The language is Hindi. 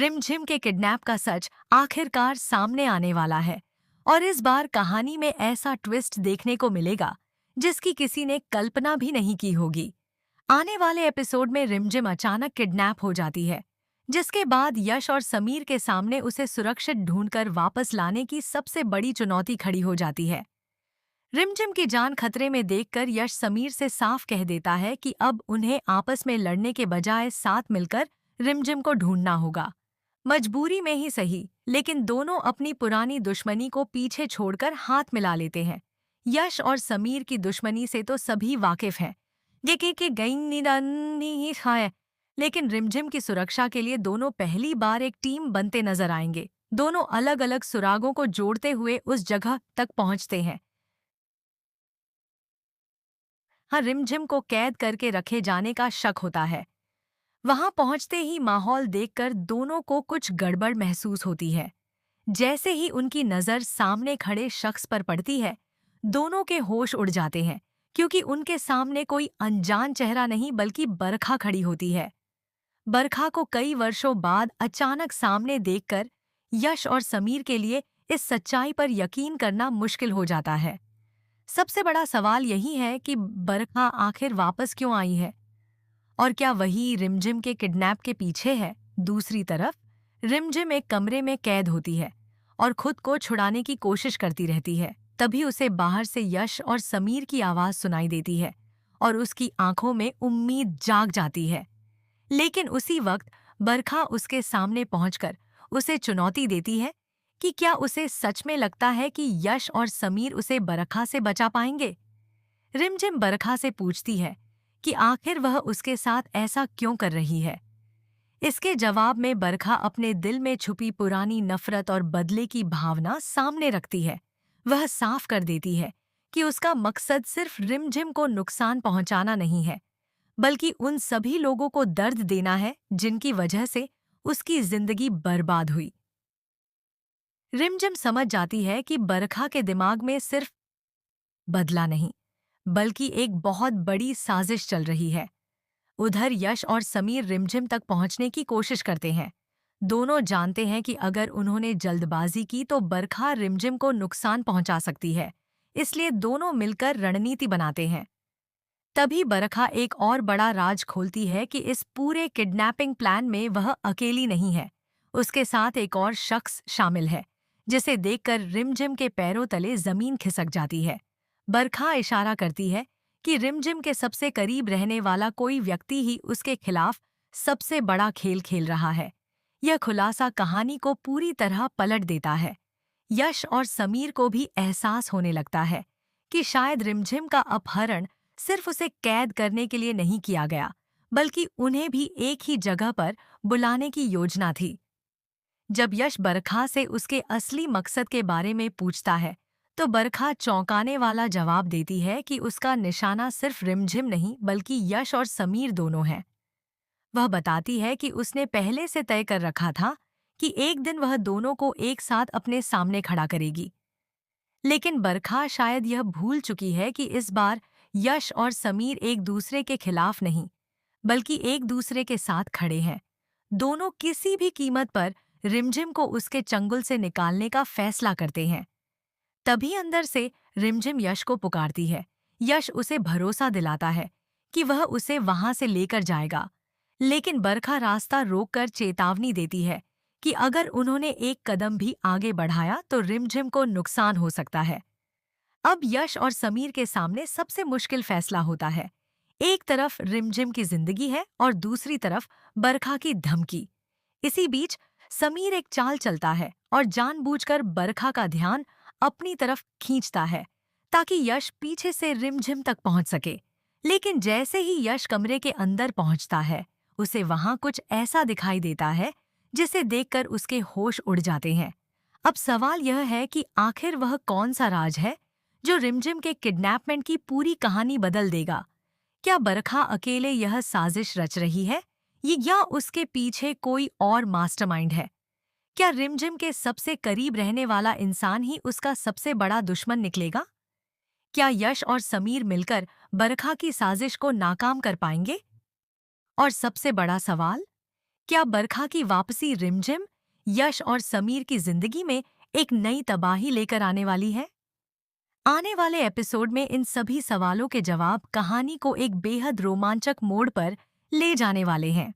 रिमझिम के किडनैप का सच आखिरकार सामने आने वाला है और इस बार कहानी में ऐसा ट्विस्ट देखने को मिलेगा जिसकी किसी ने कल्पना भी नहीं की होगी। आने वाले एपिसोड में रिमझिम अचानक किडनैप हो जाती है, जिसके बाद यश और समीर के सामने उसे सुरक्षित ढूंढकर वापस लाने की सबसे बड़ी चुनौती खड़ी हो जाती है। रिमझिम की जान खतरे में देखकर यश समीर से साफ कह देता है कि अब उन्हें आपस में लड़ने के बजाय साथ मिलकर रिमझिम को ढूंढना होगा। मजबूरी में ही सही, लेकिन दोनों अपनी पुरानी दुश्मनी को पीछे छोड़कर हाथ मिला लेते हैं। यश और समीर की दुश्मनी से तो सभी वाकिफ हैं, ये कि गई ही है, लेकिन रिमझिम की सुरक्षा के लिए दोनों पहली बार एक टीम बनते नजर आएंगे। दोनों अलग अलग सुरागों को जोड़ते हुए उस जगह तक पहुंचते हैं। हाँ, रिमझिम को कैद करके रखे जाने का शक होता है। वहां पहुंचते ही माहौल देखकर दोनों को कुछ गड़बड़ महसूस होती है। जैसे ही उनकी नजर सामने खड़े शख्स पर पड़ती है, दोनों के होश उड़ जाते हैं, क्योंकि उनके सामने कोई अनजान चेहरा नहीं बल्कि बरखा खड़ी होती है। बरखा को कई वर्षों बाद अचानक सामने देखकर यश और समीर के लिए इस सच्चाई पर यकीन करना मुश्किल हो जाता है। सबसे बड़ा सवाल यही है कि बरखा आखिर वापस क्यों आई है और क्या वही रिमझिम के किडनैप के पीछे है। दूसरी तरफ रिमझिम एक कमरे में कैद होती है और खुद को छुड़ाने की कोशिश करती रहती है। तभी उसे बाहर से यश और समीर की आवाज सुनाई देती है और उसकी आंखों में उम्मीद जाग जाती है। लेकिन उसी वक्त बरखा उसके सामने पहुंचकर उसे चुनौती देती है कि क्या उसे सच में लगता है कि यश और समीर उसे बरखा से बचा पाएंगे। रिमझिम बरखा से पूछती है कि आखिर वह उसके साथ ऐसा क्यों कर रही है। इसके जवाब में बरखा अपने दिल में छुपी पुरानी नफरत और बदले की भावना सामने रखती है। वह साफ कर देती है कि उसका मकसद सिर्फ रिमझिम को नुकसान पहुंचाना नहीं है, बल्कि उन सभी लोगों को दर्द देना है जिनकी वजह से उसकी जिंदगी बर्बाद हुई। रिमझिम समझ जाती है कि बरखा के दिमाग में सिर्फ बदला नहीं, बल्कि एक बहुत बड़ी साजिश चल रही है। उधर यश और समीर रिमझिम तक पहुंचने की कोशिश करते हैं। दोनों जानते हैं कि अगर उन्होंने जल्दबाजी की तो बरखा रिमझिम को नुकसान पहुंचा सकती है, इसलिए दोनों मिलकर रणनीति बनाते हैं। तभी बरखा एक और बड़ा राज खोलती है कि इस पूरे किडनैपिंग प्लान में वह अकेली नहीं है। उसके साथ एक और शख्स शामिल है, जिसे देखकर रिमझिम के पैरों तले जमीन खिसक जाती है। बरखा इशारा करती है कि रिमझिम के सबसे करीब रहने वाला कोई व्यक्ति ही उसके खिलाफ सबसे बड़ा खेल खेल रहा है। यह खुलासा कहानी को पूरी तरह पलट देता है। यश और समीर को भी एहसास होने लगता है कि शायद रिमझिम का अपहरण सिर्फ उसे कैद करने के लिए नहीं किया गया, बल्कि उन्हें भी एक ही जगह पर बुलाने की योजना थी। जब यश बरखा से उसके असली मकसद के बारे में पूछता है, तो बरखा चौंकाने वाला जवाब देती है कि उसका निशाना सिर्फ रिमझिम नहीं बल्कि यश और समीर दोनों हैं। वह बताती है कि उसने पहले से तय कर रखा था कि एक दिन वह दोनों को एक साथ अपने सामने खड़ा करेगी। लेकिन बरखा शायद यह भूल चुकी है कि इस बार यश और समीर एक दूसरे के खिलाफ नहीं, बल्कि एक दूसरे के साथ खड़े हैं। दोनों किसी भी कीमत पर रिमझिम को उसके चंगुल से निकालने का फैसला करते हैं। तभी अंदर से रिमझिम यश को पुकारती है। यश उसे भरोसा दिलाता है कि वह उसे वहां से लेकर जाएगा, लेकिन बरखा रास्ता रोककर चेतावनी देती है कि अगर उन्होंने एक कदम भी आगे बढ़ाया तो रिमझिम को नुकसान हो सकता है। अब यश और समीर के सामने सबसे मुश्किल फैसला होता है। एक तरफ रिमझिम की जिंदगी है और दूसरी तरफ बरखा की धमकी। इसी बीच समीर एक चाल चलता है और जानबूझकर बरखा का ध्यान अपनी तरफ खींचता है ताकि यश पीछे से रिमझिम तक पहुंच सके। लेकिन जैसे ही यश कमरे के अंदर पहुंचता है, उसे वहां कुछ ऐसा दिखाई देता है जिसे देखकर उसके होश उड़ जाते हैं। अब सवाल यह है कि आखिर वह कौन सा राज है जो रिमझिम के किडनैपमेंट की पूरी कहानी बदल देगा। क्या बरखा अकेले यह साजिश रच रही है, ये या उसके पीछे कोई और मास्टरमाइंड है? क्या रिमझिम के सबसे करीब रहने वाला इंसान ही उसका सबसे बड़ा दुश्मन निकलेगा? क्या यश और समीर मिलकर बरखा की साजिश को नाकाम कर पाएंगे? और सबसे बड़ा सवाल, क्या बरखा की वापसी रिमझिम, यश और समीर की जिंदगी में एक नई तबाही लेकर आने वाली है? आने वाले एपिसोड में इन सभी सवालों के जवाब कहानी को एक बेहद रोमांचक मोड़ पर ले जाने वाले हैं।